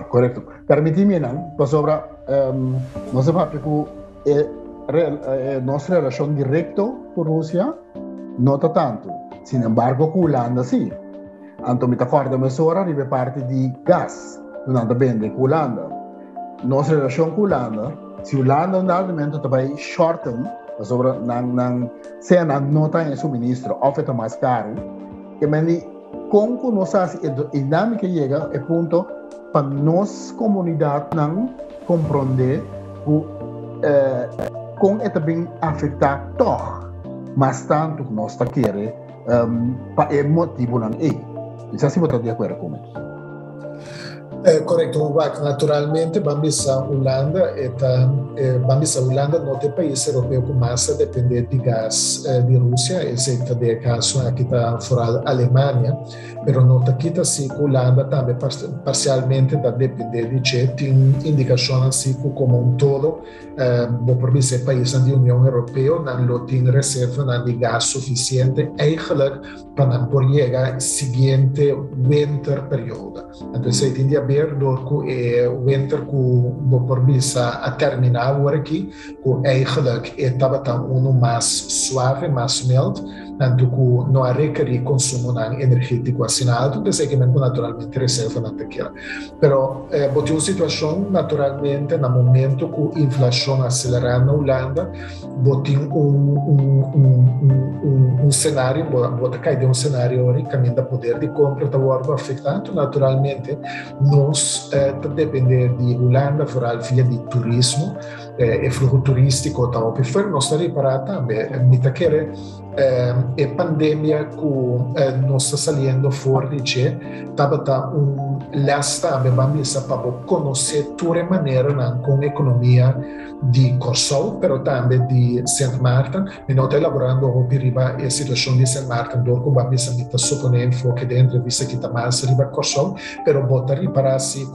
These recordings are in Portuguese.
Correcto. Permíteme, ¿no? Pues sobra, no se va nuestra relación directa con Rusia, no está tanto. Sin embargo, con Holanda sí. Anto mi acordo mesura arriva parte di gas, non anda bene con Holanda. Nostra relazione con Holanda, se Holanda nel momento também shorten, sobre se não nota em suministro, oferta mais caro, que meni com nossa dinâmica chega é ponto para nós comunidade não compreender que com é também afetar toch, mas tanto que nós está querendo para é motivo não é. Isso assim você está de acordo com isso? Corretto, naturalmente Bambisa Holanda Bambisa Holanda não é país europeu que mais depende de gás de Rússia, exceto de caso aqui está fora da Alemanha, mas não está aqui assim que Holanda também parcialmente está depender de tem indicação assim como todo, por ser país da União Europeia não tem reserva de gás suficiente eigenlijk para poder chegar ao seguinte winter período. Então, se tem haver door winter que por bisa a terminar aqui, que eigenlijk estava mais suave, mais mild, tanto que não há requerir consumo energético assim alto, que seguimento naturalmente reserva na tequila. Pero bote uma situação naturalmente no momento que a inflação acelera na Holanda, bote cenário, bote cair de cenário que caminho da poder de compra está afetando naturalmente nós depender de Holanda para a via de turismo e fluxo turístico está o perfeito nós está reparado também mita querer a pandemia que nós está saindo fora de che estava lasta também vamos para conhecer toda maneira com a economia de Corsol, pero também de Saint Martin, e nós estamos elaborando riba a situação de Saint Martin, dove vamos a mita suponendo que da entrevista que está mais riba Corsol, pero botar para si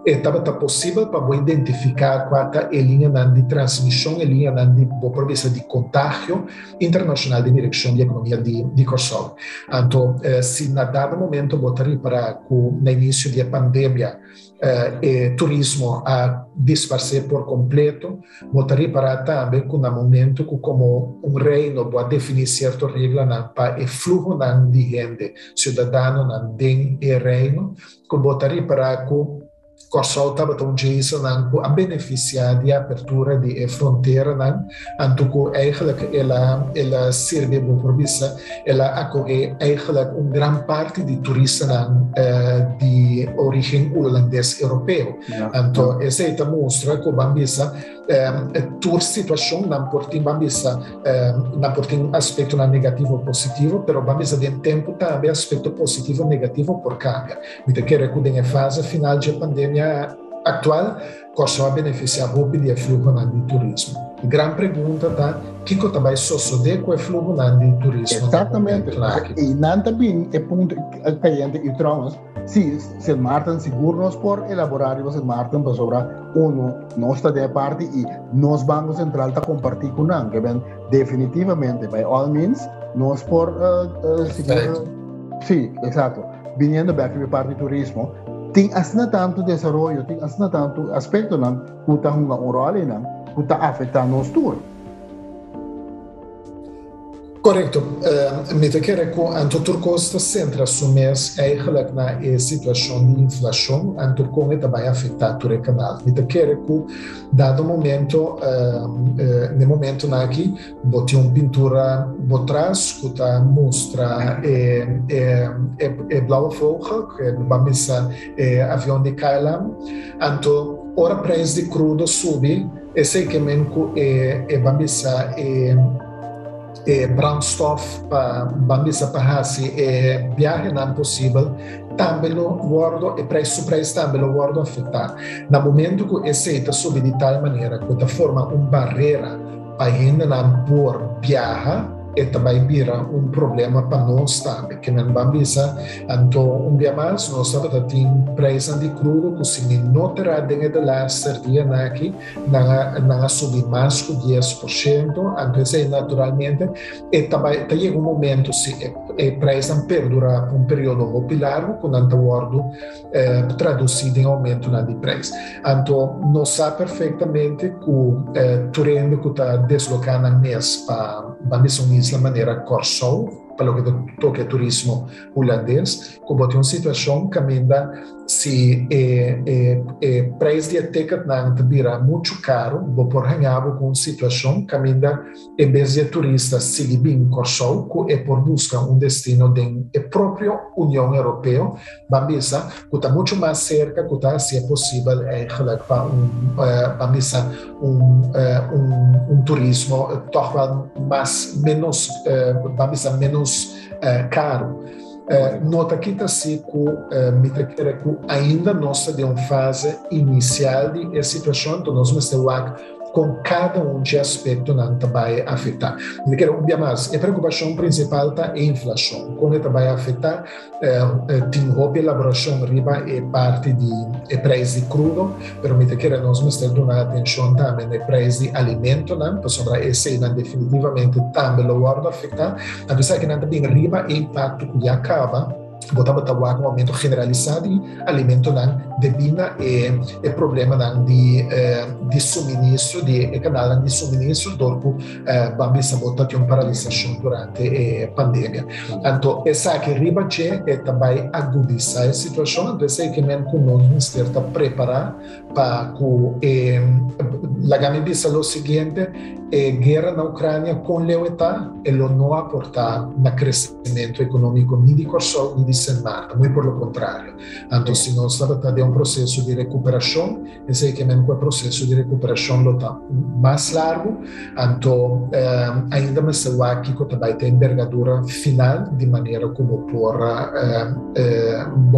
que estava possível para identificar qual é a linha de transmissão, a linha de provisa de contágio internacional de direção de economia de Corsol. Então, se na dado momento botar para que no início da pandemia turismo a disfarcer por completo, botaria para também que no momento que como reino pode definir certa regra para o fluxo de gente cidadano dentro do reino, que botaria para que Corsol estava a beneficiar da abertura de fronteira, anto que eigenlijk ela serve por visa, ela acolhe eigenlijk grande parte de turistas de origem holandês europeu. Então, essa mostra que Bambisa toda situação não porta Bambisa não porta aspecto negativo ou positivo, mas Bambisa tem tempo também aspecto positivo ou negativo por cambia. Me te quero que na fase final da pandemia atual, cosa va a beneficiare molto di flusso di turismo. La gran pergunta è che cosa vai succedere con il flusso di turismo? Exatamente. E não também é ponto caliente e trouxe. Sim, se Martin seguro por elaborar o se Martin para sobre nós está de parte e nós Banco Central está compartilhando com nós, que bem definitivamente by all means nós por seguro. Sim, exato. Vindo back de parte do turismo, tem assim tanto desenvolvimento, tem assim tanto aspecto não, que está um rol não, que está afetando nós tudo. Correcto. Me quero que anto turcosta sempre assumers eigenlijk na situação de inflação, anto como também afetar o canal. Me quero que dado momento, no momento aqui, botei pintura botras que tá mostra blauwe vogel, que vamos avião de KLM, anto ora preço de crudo sube, e sei que menco vamos brandstof bambisa pahasi viaje não possível também lo guardo e preço também lo guardo afetar no momento que esse sobe de tal maneira que forma barreira para ainda não por viajar e também vira problema para nós também, que não vamos então dia mais nós sabemos que tem preço de crudo que se não terá dentro da dia aqui não subir mais que 10%, então naturalmente e também chega momento se o preço perdura por período muito largo quando anto traduzido em aumento de preço. Então nós sabemos perfeitamente que o terreno que está deslocado na mês para uma isla maneira Corsol, para o que toca turismo holandês, como tem uma situação que ainda se o preço de ticket não vira muito caro, vou por ganhar com uma situação que ainda, em vez de turistas seguir bem Corsol, que é por buscar destino da própria União Europeia, vamos que está muito mais cerca, que está, se é possível, para turismo menos caro. Nota que está se que ainda nós de uma fase inicial de situação, então nós estamos com cada de aspecto não vai afetar. Um dia mais, a preocupação principal está a inflação. Quando vai afetar, tem roupa e elaboração riba é parte de preço de crudo, mas nós estamos dando atenção também no preço de alimento, não? Para esse definitivamente também lo guarda afetar, apesar que não tem riba e impacto que já acaba. Botava com um aumento generalizado de alimento de bina e problema de suministro, de canal de suministro, dopo vamos botar uma paralisação durante a pandemia. Então, essa que riba c'è e também agudizar a situação, então sei que mesmo nós está preparado para que la gama dice lo siguiente, guerra na Ucrânia com lealtad e lo não aportar no crescimento econômico nem de Corsol nem de Sint Maarten, muito por lo contrário. Então, se nós estamos de processo de recuperação, eu sei que mesmo o processo de recuperação está mais largo, então ainda me sei aqui que também tem envergadura final de maneira como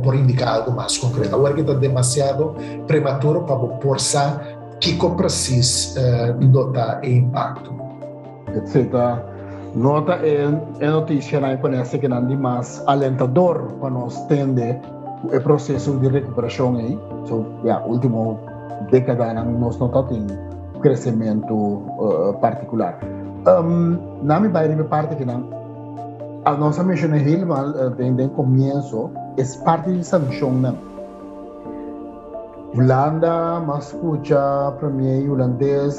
por indicar algo mais concreto. Agora que está demasiado prematuro para forçar que precisa notar o impacto. Etc. Nota é notícia na conhece que não é mais alentador para nós entender o processo de recuperação aí. Última década nós não temos crescimento particular. Na minha parte que não, a nossa mencionei desde o começo é parte de sanção não. Holanda, mas escuta premier holandês,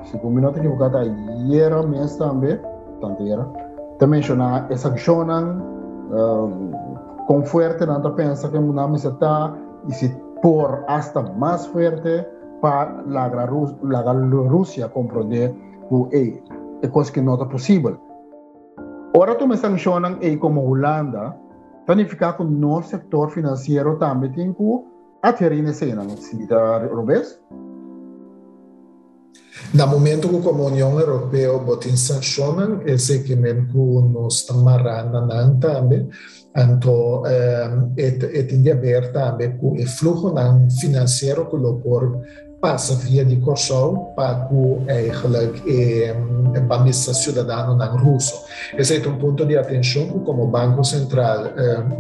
se combina que o cara era mês também, tanto era. Também chama essa questão, com forte não tá pensa que o nome está e se por hasta mais forte para a Rússia compreender que é coisa que não é possível. Ora tu me sancionam como Holanda, significa que o nosso setor financeiro também tem que aterrir nessa cena, Robes? No momento que a União Europeia botin sanciona, eu sei que mesmo que nós estamos marrando também, então tem de haver também o fluxo financeiro que o por passa via de Kosovo para que eigenlijk bambista cidadano russo. Esse é ponto de atenção que como Banco Central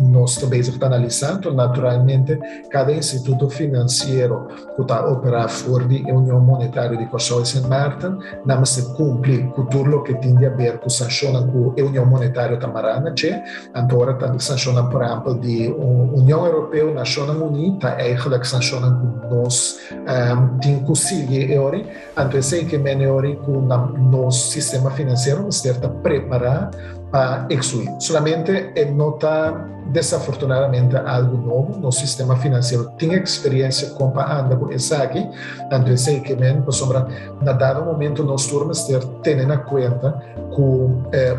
nós também estamos analisando naturalmente cada instituto financeiro que está operando fora da União Monetária de Kosovo e Sint Maarten não se cumpre com tudo o que tem de ver com sanções que a União Monetária tamarana então ora sanções por exemplo de União Europeia, Nações Unidas eigenlijk sanções que nós tem que seguir ori, então sei que melhori que o nosso sistema financeiro está preparado para excluir. Solamente não está desafortunadamente algo novo. Nosso sistema financeiro tem experiência com anda com isso aqui, então sei que mesmo sobre na dado momento nós turmas ter tendo em conta que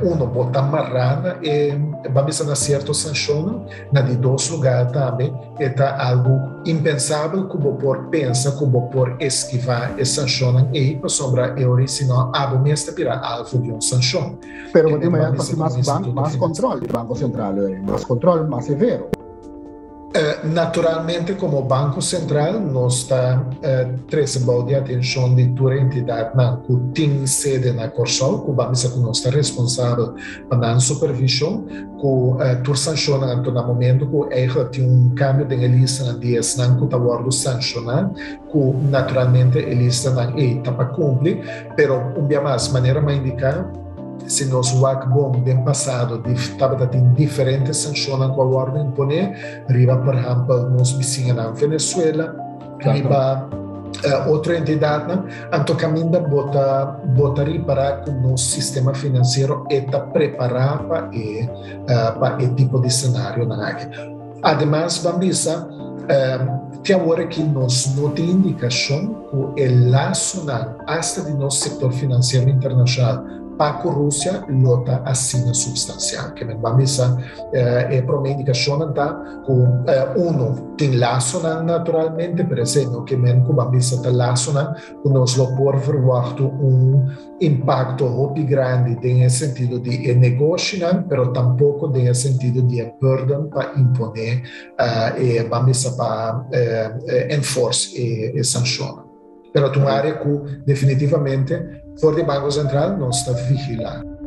uno pode amarrar e vamos a certo sanção na de dois lugares também é algo impensável que vou por pensa que vou por esquivar e sanção e para sobra euro senão algo mesmo para alvo de uma sanção. Pero mais controle do Banco Central, mais controle mais severo. Naturalmente, como Banco Central, nós está trazendo a atenção de toda a entidade que tem sede na Corsol, que vamos ser nós responsável para a supervisão, que tu sanciona no momento que ela tem cambio de lista na dias não que está guardo sancionar, que naturalmente a lista não está para cumprir, pero mais maneira mais indicada se nós bom do passado estava tendo diferentes sanções com a ordem imponer, riba por exemplo nós vizinhos na Venezuela, riba outra entidade, então caminha bota reparar que o nosso sistema financeiro está preparado para esse tipo de cenário na área. Ademais, vamos tem agora que nós não tem indicação que o laço hasta de nosso setor financeiro internacional para a Rússia lota assina substancial, que vamos é para uma indicação que uno tem laço naturalmente, por exemplo, que vamos ter laço que nós por verwachten impacto muito grande no sentido de negócio, mas tampouco no sentido de burden para imponer e vamos para enforce e sanção. Pero é uma área que definitivamente fora do Banco Central não está vigilando.